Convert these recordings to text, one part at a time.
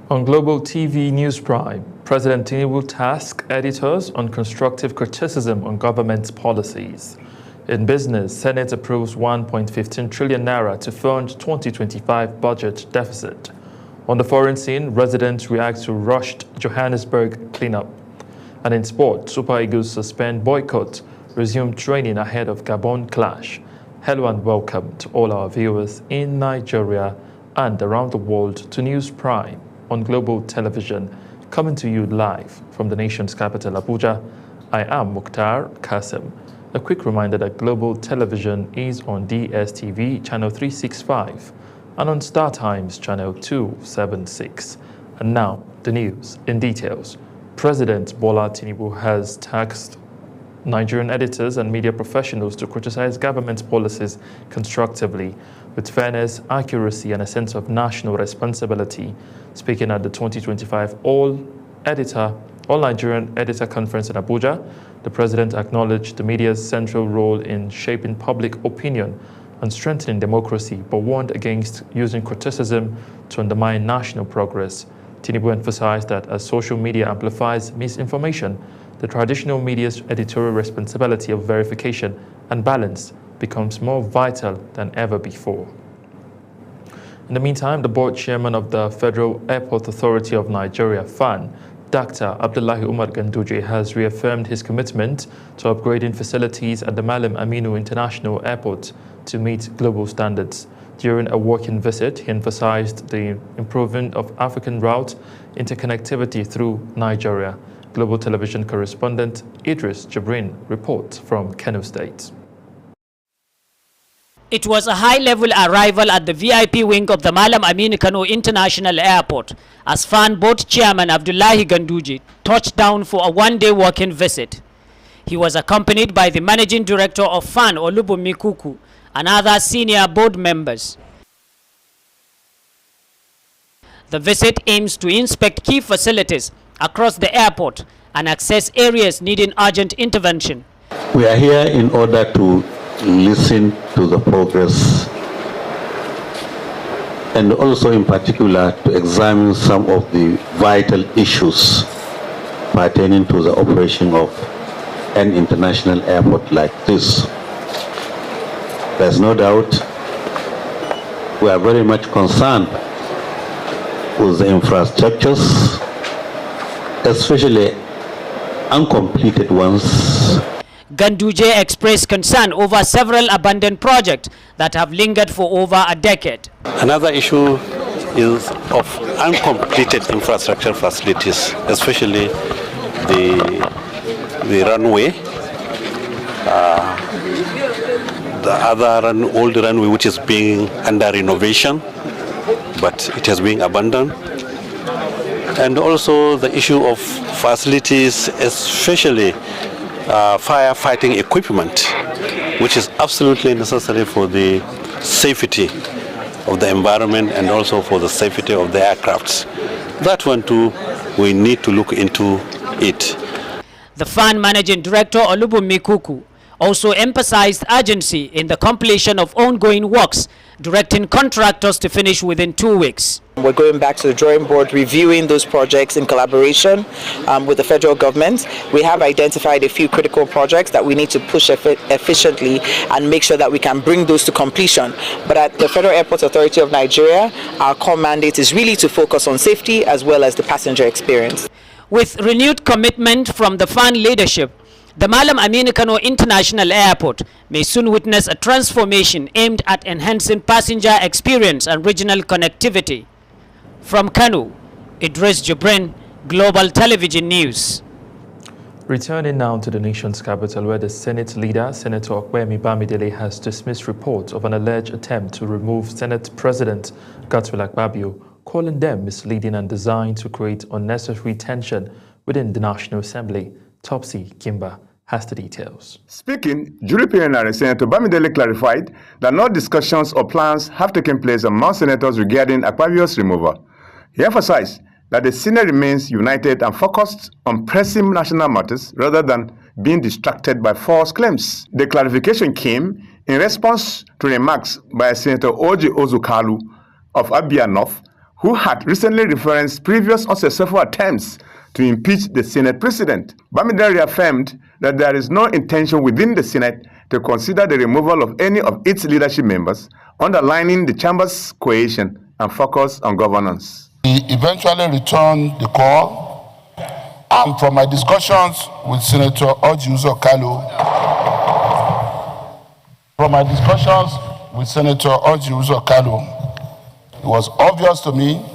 On Global TV News Prime, President Tinubu tasked editors on constructive criticism on government's policies. In business, Senate approves 1.15 trillion naira to fund 2025 budget deficit. On the foreign scene, residents react to rushed Johannesburg cleanup. And in sport, Super Eagles suspend boycott, resume training ahead of Gabon clash. Hello and welcome to all our viewers in Nigeria and around the world to News Prime on Global Television, coming to you live from the nation's capital, Abuja. I am Mukhtar Qasim. A quick reminder that Global Television is on DSTV channel 365 and on Star Times channel 276. And now, the news in details. President Bola Tinubu has tasked Nigerian editors and media professionals to criticize government policies constructively with fairness, accuracy, and a sense of national responsibility. Speaking at the 2025 All Nigerian Editor Conference in Abuja, the president acknowledged the media's central role in shaping public opinion and strengthening democracy, but warned against using criticism to undermine national progress. Tinubu emphasized that as social media amplifies misinformation, the traditional media's editorial responsibility of verification and balance becomes more vital than ever before. In the meantime, the board chairman of the Federal Airport Authority of Nigeria, FAN, Dr. Abdullahi Umar Ganduje, has reaffirmed his commitment to upgrading facilities at the Malam Aminu International Airport to meet global standards. During a working visit, he emphasized the improvement of African route interconnectivity through Nigeria. Global Television correspondent Idris Jibrin reports from Kano State. It was a high-level arrival at the VIP wing of the Malam Aminu Kano International Airport as FAN Board Chairman Abdullahi Ganduje touched down for a one-day working visit. He was accompanied by the Managing Director of FAN, Olubunmi Kuku, and other senior board members. The visit aims to inspect key facilities across the airport and access areas needing urgent intervention. We are here in order to listen to the progress and also in particular to examine some of the vital issues pertaining to the operation of an international airport like this. There's no doubt we are very much concerned with the infrastructures, especially uncompleted ones. Ganduje expressed concern over several abandoned projects that have lingered for over a decade. Another issue is of uncompleted infrastructure facilities, especially the runway, the other old runway which is being under renovation, but it has been abandoned. And also the issue of facilities, especially firefighting equipment, which is absolutely necessary for the safety of the environment and also for the safety of the aircrafts. That one too, we need to look into it. The FAN Managing Director Olubunmi Kuku also emphasized urgency in the completion of ongoing works, directing contractors to finish within 2 weeks. We're going back to the drawing board, reviewing those projects in collaboration with the federal government. We have identified a few critical projects that we need to push efficiently and make sure that we can bring those to completion. But at the Federal Airport Authority of Nigeria, our core mandate is really to focus on safety as well as the passenger experience. With renewed commitment from the FAN leadership, the Malam Aminu Kano International Airport may soon witness a transformation aimed at enhancing passenger experience and regional connectivity. From Kano, Idris Jibrin, Global Television News. Returning now to the nation's capital, where the Senate leader, Senator Okpeyemi Bamidele, has dismissed reports of an alleged attempt to remove Senate President Godswill Akpabio, calling them misleading and designed to create unnecessary tension within the National Assembly. Topsy Kimba has the details. Speaking, Jury plenary, Senator Bamidele clarified that no discussions or plans have taken place among senators regarding Akpabio's removal. He emphasized that the Senate remains united and focused on pressing national matters rather than being distracted by false claims. The clarification came in response to remarks by Senator Oji Ozukalu of Abia North, who had recently referenced previous unsuccessful attempts to impeach the Senate president. Bamidele reaffirmed that there is no intention within the Senate to consider the removal of any of its leadership members, underlining the chamber's cohesion and focus on governance. He eventually returned the call, and from my discussions with Senator Orji Uzor Kalu, it was obvious to me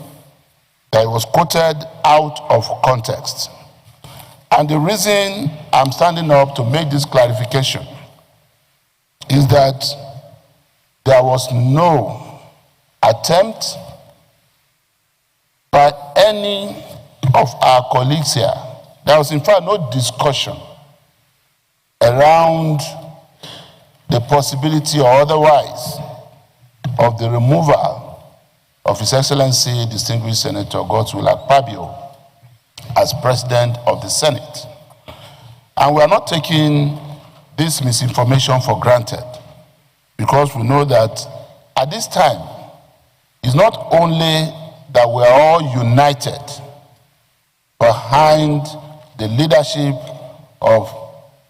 that it was quoted out of context. And the reason I'm standing up to make this clarification is that there was no attempt by any of our colleagues here. There was in fact no discussion around the possibility or otherwise of the removal of His Excellency Distinguished Senator Godswill Akpabio as President of the Senate. And we are not taking this misinformation for granted, because we know that at this time, it's not only that we are all united behind the leadership of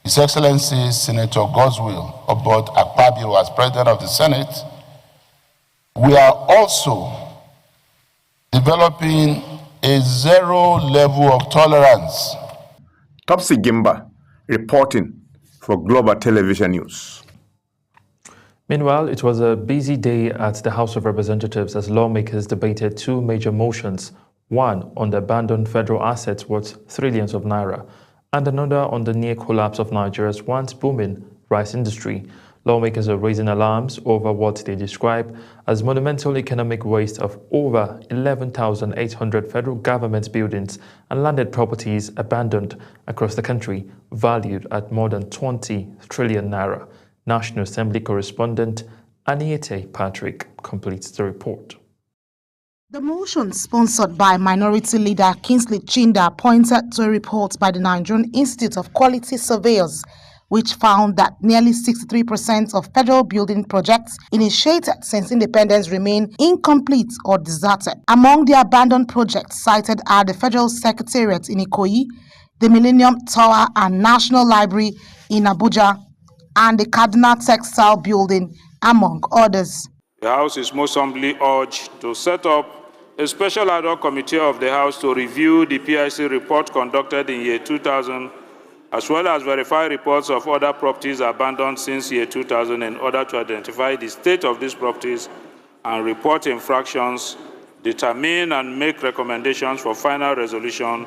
His Excellency Senator Godswill Akpabio as President of the Senate, we are also developing a zero level of tolerance. Topsy Gimba reporting for Global Television News. Meanwhile, it was a busy day at the House of Representatives as lawmakers debated two major motions, one on the abandoned federal assets worth trillions of naira, and another on the near collapse of Nigeria's once booming rice industry. Lawmakers are raising alarms over what they describe as monumental economic waste of over 11,800 federal government buildings and landed properties abandoned across the country, valued at more than 20 trillion naira. National Assembly correspondent Aniete Patrick completes the report. The motion, sponsored by Minority Leader Kingsley Chinda, pointed to a report by the Nigerian Institute of Quality Surveyors, which found that nearly 63% of federal building projects initiated since independence remain incomplete or deserted. Among the abandoned projects cited are the Federal Secretariat in Ikoyi, the Millennium Tower and National Library in Abuja, and the Kaduna Textile Building, among others. The House is most humbly urged to set up a special ad hoc committee of the House to review the PIC report conducted in year 2000, as well as verify reports of other properties abandoned since year 2000 in order to identify the state of these properties and report infractions, determine and make recommendations for final resolution.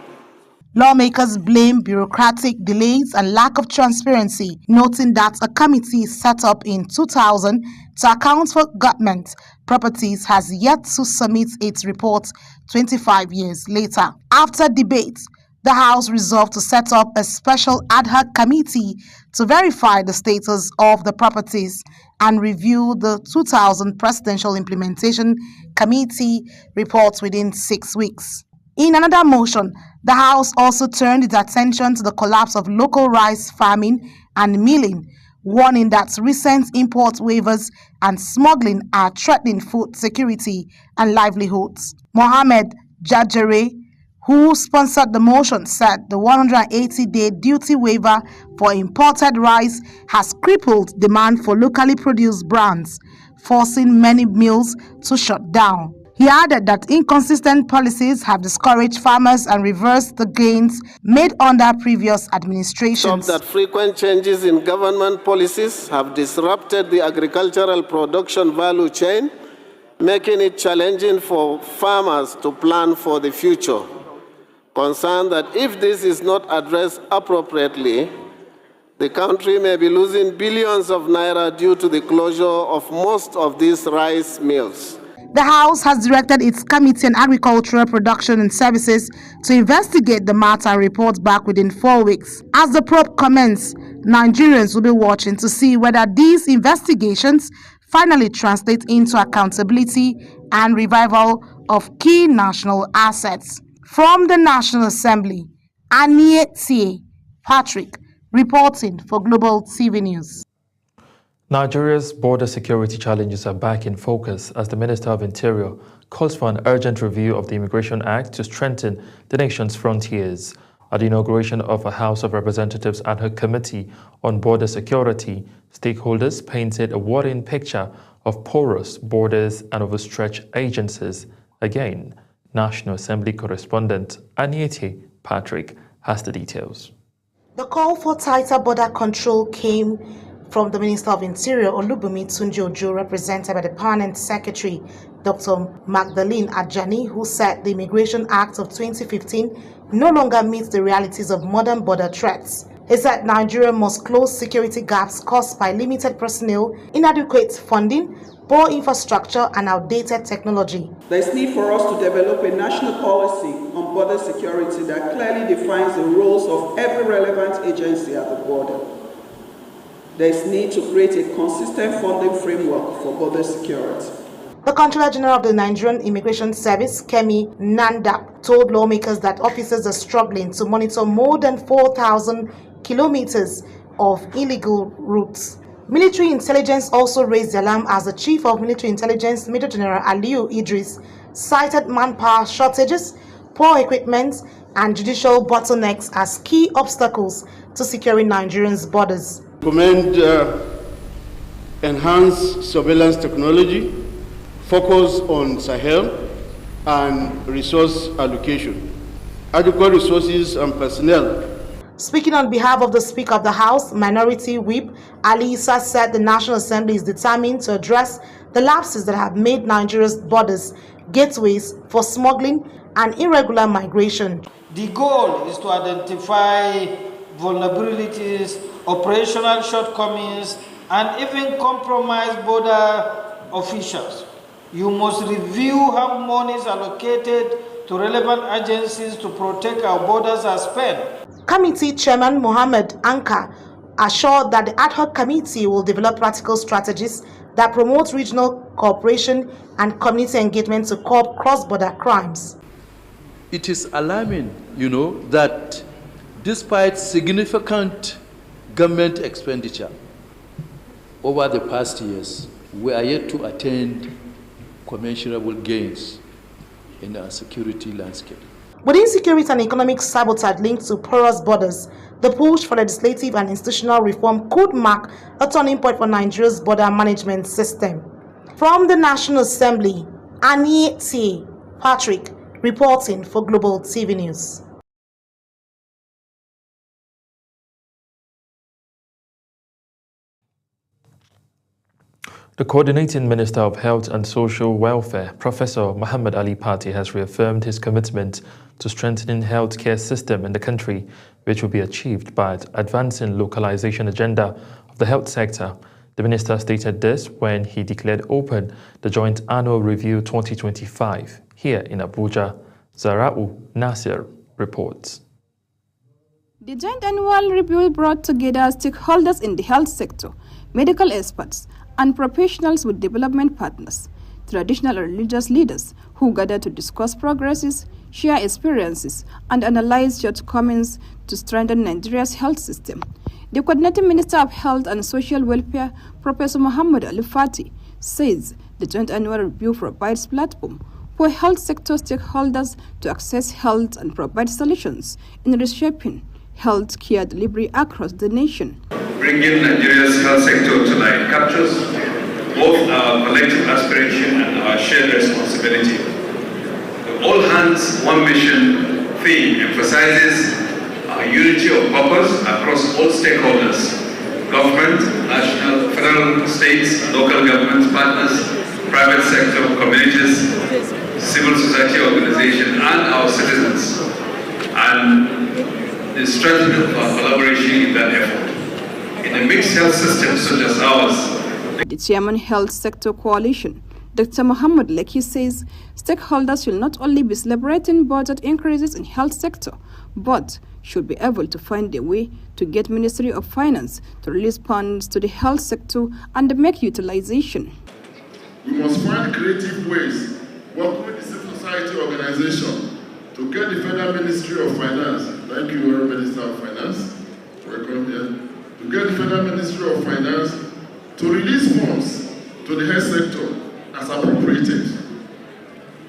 Lawmakers blame bureaucratic delays and lack of transparency, noting that a committee set up in 2000 to account for government properties has yet to submit its report 25 years later. After debate, the House resolved to set up a special ad hoc committee to verify the status of the properties and review the 2000 Presidential Implementation Committee reports within 6 weeks. In another motion, the House also turned its attention to the collapse of local rice farming and milling, warning that recent import waivers and smuggling are threatening food security and livelihoods. Mohammed Jajere, who sponsored the motion, said the 180-day duty waiver for imported rice has crippled demand for locally produced brands, forcing many mills to shut down. He added that inconsistent policies have discouraged farmers and reversed the gains made under previous administrations. That frequent changes in government policies have disrupted the agricultural production value chain, making it challenging for farmers to plan for the future. Concerned that if this is not addressed appropriately, the country may be losing billions of naira due to the closure of most of these rice mills. The House has directed its Committee on Agricultural Production and Services to investigate the matter and report back within 4 weeks. As the probe commences, Nigerians will be watching to see whether these investigations finally translate into accountability and revival of key national assets. From the National Assembly, Aniete Patrick reporting for Global TV News. Nigeria's border security challenges are back in focus as the Minister of Interior calls for an urgent review of the Immigration Act to strengthen the nation's frontiers. At the inauguration of a House of Representatives ad hoc committee on border security, stakeholders painted a worrying picture of porous borders and overstretched agencies. Again, National Assembly correspondent Aniete Patrick has the details. The call for tighter border control came from the Minister of Interior, Olubunmi Tunji-Ojo, represented by the Permanent Secretary, Dr. Magdalene Ajani, who said the Immigration Act of 2015 no longer meets the realities of modern border threats. He said Nigeria must close security gaps caused by limited personnel, inadequate funding, poor infrastructure, and outdated technology. There is need for us to develop a national policy on border security that clearly defines the roles of every relevant agency at the border. There is need to create a consistent funding framework for border security. The Controller General of the Nigerian Immigration Service, Kemi Nanda, told lawmakers that officers are struggling to monitor more than 4,000 kilometers of illegal routes. Military intelligence also raised the alarm as the Chief of Military Intelligence, Major General Aliyu Idris, cited manpower shortages, poor equipment, and judicial bottlenecks as key obstacles to securing Nigerians' borders. Recommend enhanced surveillance technology, focus on Sahel, and resource allocation, adequate resources and personnel. Speaking on behalf of the Speaker of the House, Minority Whip Ali Issa said the National Assembly is determined to address the lapses that have made Nigeria's borders gateways for smuggling and irregular migration. The goal is to identify vulnerabilities, operational shortcomings, and even compromise border officials. You must review how money is allocated to relevant agencies to protect our borders are spent. Committee Chairman Mohammed Anka assured that the ad hoc committee will develop practical strategies that promote regional cooperation and community engagement to curb cross-border crimes. It is alarming, that despite significant government expenditure over the past years, we are yet to attain commensurable gains in our security landscape. With insecurity and economic sabotage linked to porous borders, the push for legislative and institutional reform could mark a turning point for Nigeria's border management system. From the National Assembly, Aniete Patrick reporting for Global TV News. The Coordinating Minister of Health and Social Welfare, Professor Muhammad Ali Pate, has reaffirmed his commitment to strengthening the healthcare system in the country, which will be achieved by advancing localization agenda of the health sector. The minister stated this when he declared open the Joint Annual Review 2025 here in Abuja. Zara'u Nasir reports. The Joint Annual Review brought together stakeholders in the health sector, medical experts, and professionals with development partners, traditional and religious leaders who gather to discuss progresses, share experiences, and analyze shortcomings to strengthen Nigeria's health system. The Coordinating Minister of Health and Social Welfare, Professor Muhammad Ali Pate, says the Joint Annual Review provides platform for health sector stakeholders to access health and provide solutions in reshaping health care delivery across the nation. Bringing Nigeria's health sector to life captures both our collective aspiration and our shared responsibility. The All Hands, One Mission theme emphasizes our unity of purpose across all stakeholders: government, national, federal, states, local government partners, private sector, communities, civil society organizations, and our citizens, and the strengthening of our collaboration in that effort. In a mixed health system such as ours. The Chairman Health Sector Coalition, Dr. Muhammad Lekki, says stakeholders should not only be celebrating budget increases in health sector, but should be able to find a way to get Ministry of Finance to release funds to the health sector and make utilization. We must find creative ways, work with the civil society organization to get the Federal Ministry of Finance, thank you, Minister of Finance, welcome here, to get the Federal Ministry of Finance to release funds to the health sector as appropriated.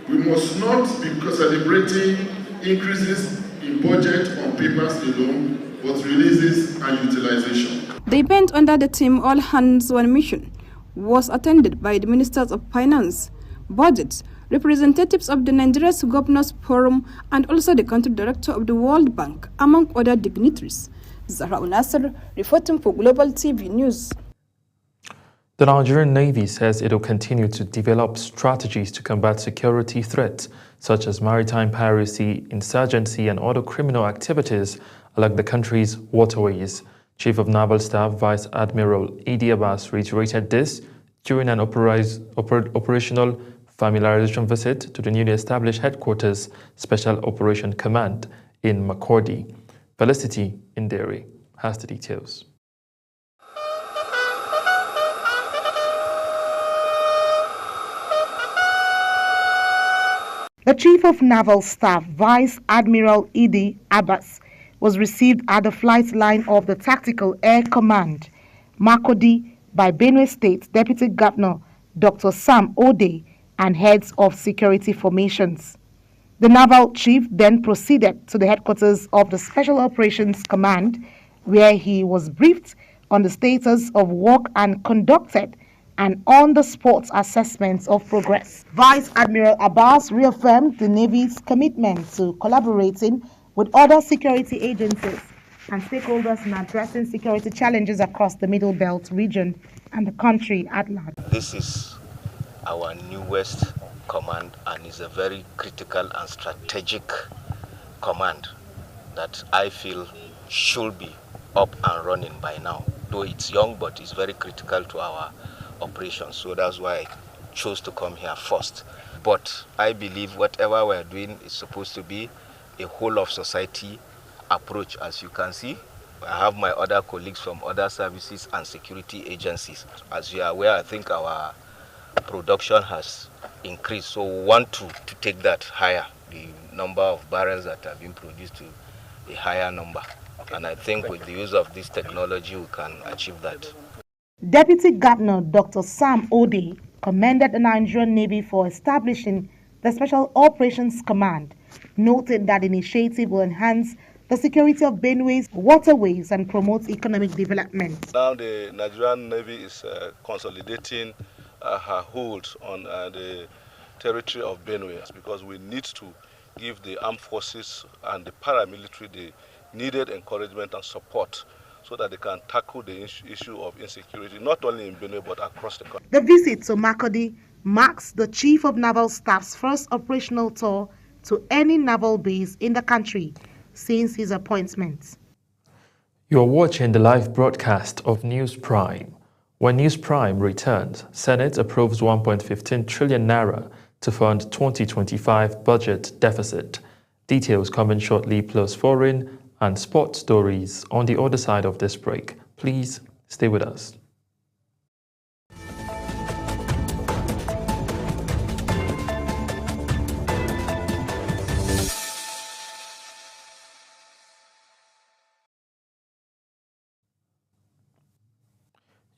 We must not be celebrating increases in budget on papers alone, but releases and utilization. The event under the theme All Hands One Mission was attended by the Ministers of Finance, Budget, representatives of the Nigeria's Governors Forum, and also the Country Director of the World Bank, among other dignitaries. Zahra Nasser, reporting for Global TV News. The Nigerian Navy says it will continue to develop strategies to combat security threats such as maritime piracy, insurgency, and other criminal activities along the country's waterways. Chief of Naval Staff Vice Admiral Idi Abbas reiterated this during an operational familiarization visit to the newly established headquarters Special Operation Command in Makurdi. Felicity Inderi has the details. The Chief of Naval Staff, Vice Admiral Idi Abbas, was received at the flight line of the Tactical Air Command, Makurdi, by Benue State Deputy Governor Dr. Sam Ode and heads of security formations. The naval chief then proceeded to the headquarters of the Special Operations Command, where he was briefed on the status of work and conducted an on-the-spot assessment of progress. Vice Admiral Abbas reaffirmed the Navy's commitment to collaborating with other security agencies and stakeholders in addressing security challenges across the Middle Belt region and the country at large. This is our newest command and is a very critical and strategic command that I feel should be up and running by now. Though it's young, but it's very critical to our operations. So that's why I chose to come here first. But I believe whatever we're doing is supposed to be a whole of society approach. As you can see, I have my other colleagues from other services and security agencies. As you are aware, I think our production has increased. So we want to take that higher, the number of barrels that have been produced to a higher number. And I think with the use of this technology, we can achieve that. Deputy Governor Dr. Sam Ode commended the Nigerian Navy for establishing the Special Operations Command, noting that the initiative will enhance the security of Benue's waterways and promote economic development. Now the Nigerian Navy is consolidating her hold on the territory of Benue, because we need to give the armed forces and the paramilitary the needed encouragement and support so that they can tackle the issue of insecurity, not only in Benue but across the country. The visit to Makurdi marks the Chief of Naval Staff's first operational tour to any naval base in the country since his appointment. You are watching the live broadcast of News Prime. When News Prime returns, Senate approves 1.15 trillion naira to fund 2025 budget deficit. Details coming shortly, plus foreign and sports stories on the other side of this break. Please stay with us.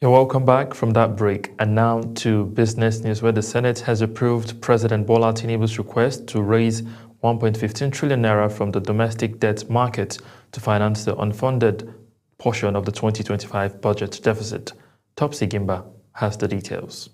You're welcome back from that break. And now to business news, where the Senate has approved President Bola Tinubu's request to raise 1.15 trillion naira from the domestic debt market to finance the unfunded portion of the 2025 budget deficit. Topsy Gimba has the details.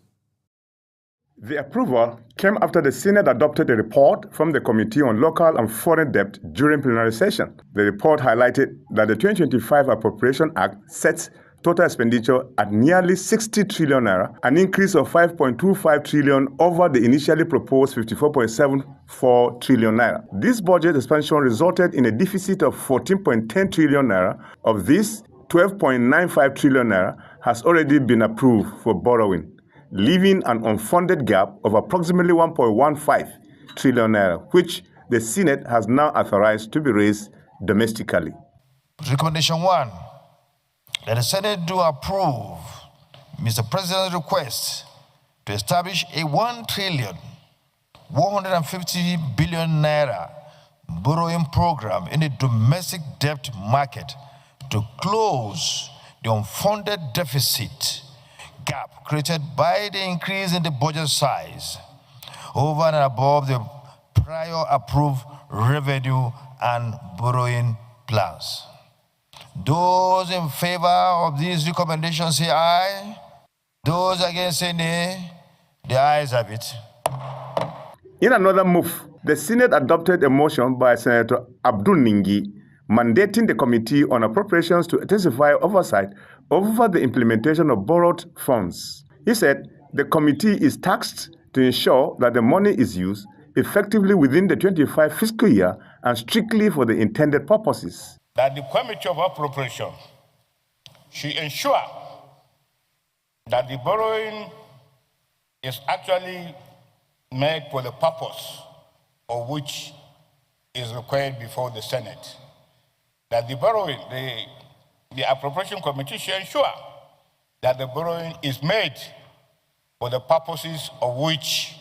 The approval came after the Senate adopted a report from the Committee on Local and Foreign Debt during plenary session. The report highlighted that the 2025 Appropriation Act sets total expenditure at nearly 60 trillion naira, an increase of 5.25 trillion over the initially proposed 54.74 trillion naira. This budget expansion resulted in a deficit of 14.10 trillion naira. Of this, 12.95 trillion naira has already been approved for borrowing, leaving an unfunded gap of approximately 1.15 trillion naira, which the Senate has now authorized to be raised domestically. Recommendation 1. That the Senate do approve Mr. President's request to establish a 1 trillion 150 billion naira borrowing program in the domestic debt market to close the unfunded deficit, gap created by the increase in the budget size over and above the prior approved revenue and borrowing plans. Those in favor of these recommendations say aye. Those against say nay. The ayes have it. In another move, the Senate adopted a motion by Senator Abdul Ningi mandating the Committee on Appropriations to intensify oversight over the implementation of borrowed funds. He said the committee is tasked to ensure that the money is used effectively within the 25 fiscal year and strictly for the intended purposes. That the Committee of Appropriation should ensure that the borrowing is actually made for the purpose of which is required before the Senate. That the borrowing, the Appropriation Committee should ensure that the borrowing is made for the purposes of which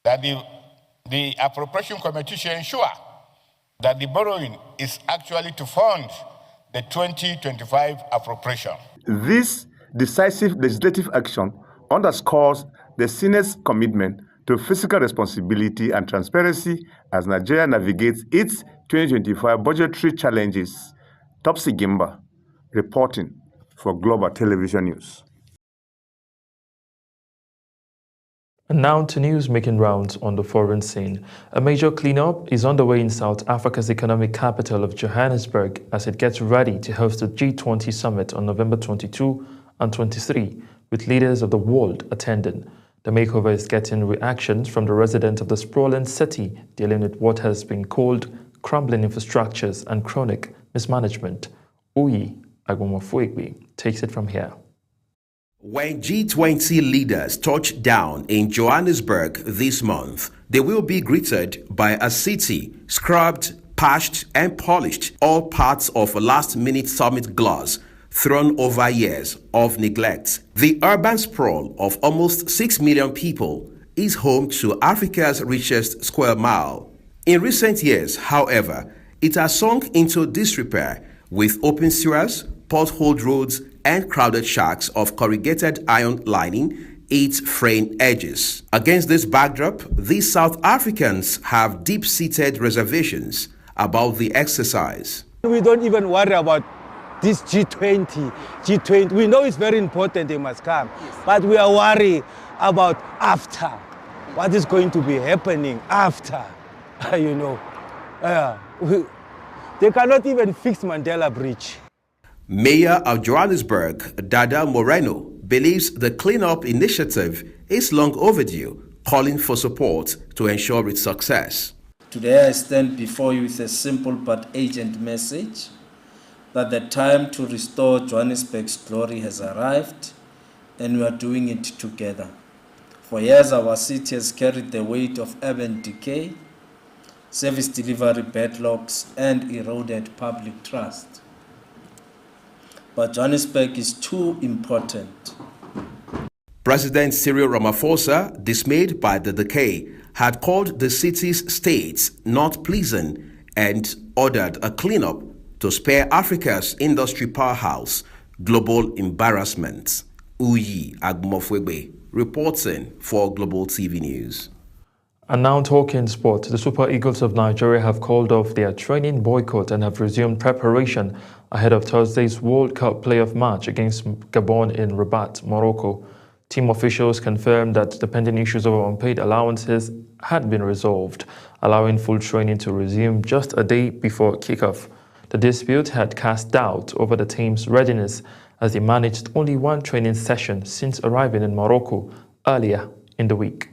that the Appropriation Committee should ensure that the borrowing is actually to fund the 2025 appropriation. This decisive legislative action underscores the Senate's commitment to fiscal responsibility and transparency as Nigeria navigates its 2025 budgetary challenges. Topsy Gimba, reporting for Global Television News. And now to news making rounds on the foreign scene. A major cleanup is underway in South Africa's economic capital of Johannesburg as it gets ready to host the G20 summit on November 22 and 23, with leaders of the world attending. The makeover is getting reactions from the residents of the sprawling city dealing with what has been called crumbling infrastructures and chronic mismanagement. Uyi Agbomofuegbe takes it from here. When G20 leaders touch down in Johannesburg this month, they will be greeted by a city scrubbed, patched, and polished, all parts of a last-minute summit gloss thrown over years of neglect. The urban sprawl of almost 6 million people is home to Africa's richest square mile. In recent years, however, it has sunk into disrepair with open sewers, potholed roads, and crowded shacks of corrugated iron lining its frayed edges. Against this backdrop, these South Africans have deep-seated reservations about the exercise. We don't even worry about this G20. We know it's very important, they must come, but we are worried about after. What is going to be happening after? They cannot even fix Mandela Bridge. Mayor of Johannesburg, Dada Moreno, believes the cleanup initiative is long overdue, calling for support to ensure its success. Today I stand before you with a simple but urgent message that the time to restore Johannesburg's glory has arrived, and we are doing it together. For years our city has carried the weight of urban decay, service delivery backlogs, and eroded public trust. But Johannesburg is too important. President Cyril Ramaphosa, dismayed by the decay, had called the city's states not pleasant and ordered a cleanup to spare Africa's industry powerhouse global embarrassment. Uyi Agbomofuegbe, reporting for Global TV News. And now talking sports, the Super Eagles of Nigeria have called off their training boycott and have resumed preparation ahead of Thursday's World Cup playoff match against Gabon in Rabat, Morocco. Team officials confirmed that the pending issues over unpaid allowances had been resolved, allowing full training to resume just a day before kickoff. The dispute had cast doubt over the team's readiness as they managed only one training session since arriving in Morocco earlier in the week.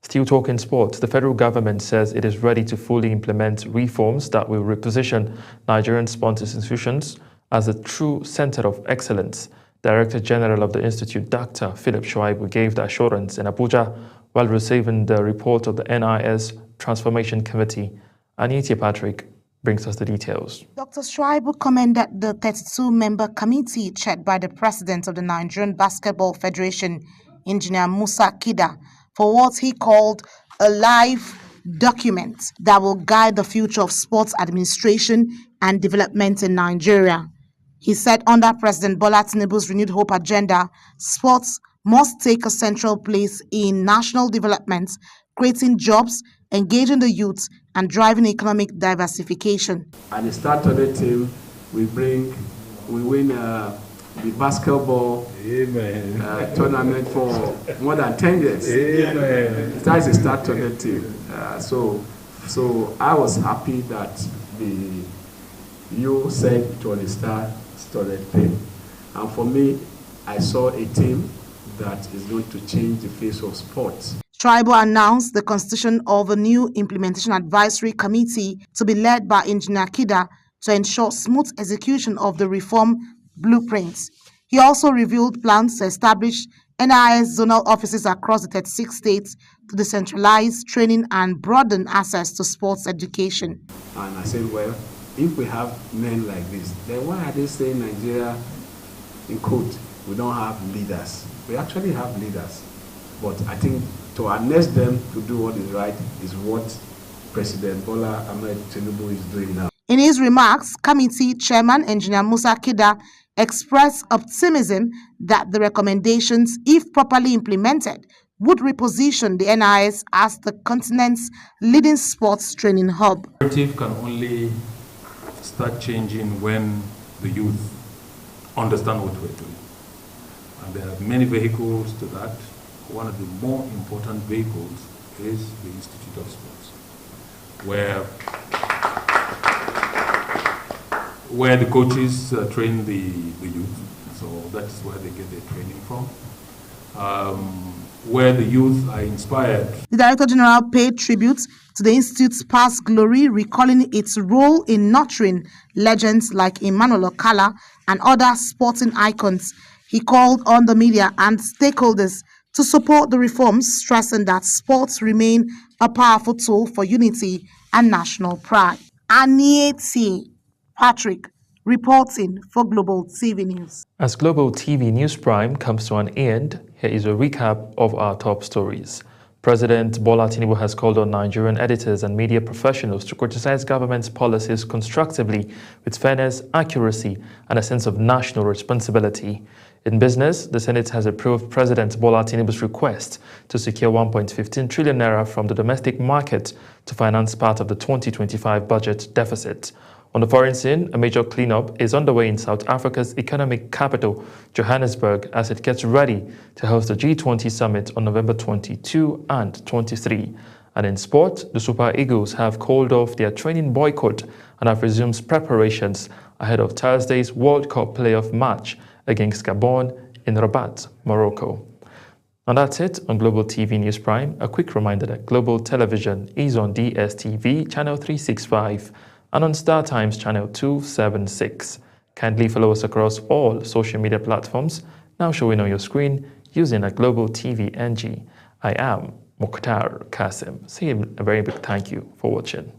Still talking sports, the federal government says it is ready to fully implement reforms that will reposition Nigerian sports institutions as a true center of excellence. Director General of the Institute, Dr. Philip Shuaibu, gave the assurance in Abuja while receiving the report of the NIS Transformation Committee. Anita Patrick brings us the details. Dr. Shuaibu commended the 32-member committee chaired by the president of the Nigerian Basketball Federation, Engineer Musa Kida, for what he called a live document that will guide the future of sports administration and development in Nigeria. He said under President Bola Tinubu's renewed hope agenda, sports must take a central place in national development, creating jobs, engaging the youth, and driving economic diversification. And the Star Today team, we win the basketball tournament for more than 10 years. Amen. That is the Star Today team. So I was happy that you said it was a Star Today team. And for me, I saw a team that is going to change the face of sports. Tribal announced the constitution of a new Implementation Advisory Committee to be led by Engineer Kida to ensure smooth execution of the reform blueprints. He also revealed plans to establish NIS zonal offices across the 36 states to decentralize training and broaden access to sports education. And I said, well, if we have men like this, then why are they saying Nigeria, in quote, we don't have leaders? We actually have leaders. But I think to harness them to do what is right is what President Bola Ahmed Tinubu is doing now. In his remarks, committee chairman Engineer Musa Kida expressed optimism that the recommendations, if properly implemented, would reposition the NIS as the continent's leading sports training hub. The narrative can only start changing when the youth understand what we're doing. And there are many vehicles to that. One of the more important vehicles is the Institute of Sports, where the coaches train the youth. So that is where they get their training from. Where the youth are inspired. The Director General paid tribute to the Institute's past glory, recalling its role in nurturing legends like Emmanuel Okala and other sporting icons. He called on the media and stakeholders to support the reforms, stressing that sports remain a powerful tool for unity and national pride. Anieti Patrick reporting for Global TV News. As Global TV News Prime comes to an end, here is a recap of our top stories. President Bola Tinubu has called on Nigerian editors and media professionals to criticize government's policies constructively with fairness, accuracy, and a sense of national responsibility. In business, the Senate has approved President Bola Tinubu's request to secure 1.15 trillion naira from the domestic market to finance part of the 2025 budget deficit. On the foreign scene, a major cleanup is underway in South Africa's economic capital, Johannesburg, as it gets ready to host the G20 summit on November 22 and 23. And in sport, the Super Eagles have called off their training boycott and have resumed preparations ahead of Thursday's World Cup playoff match against Gabon in Rabat, Morocco. And that's it on Global TV News Prime. A quick reminder that Global Television is on DSTV channel 365 and on StarTimes channel 276. Kindly follow us across all social media platforms now showing on your screen using a Global TV NG. I am Mukhtar Kasim. Saying a very big thank you for watching.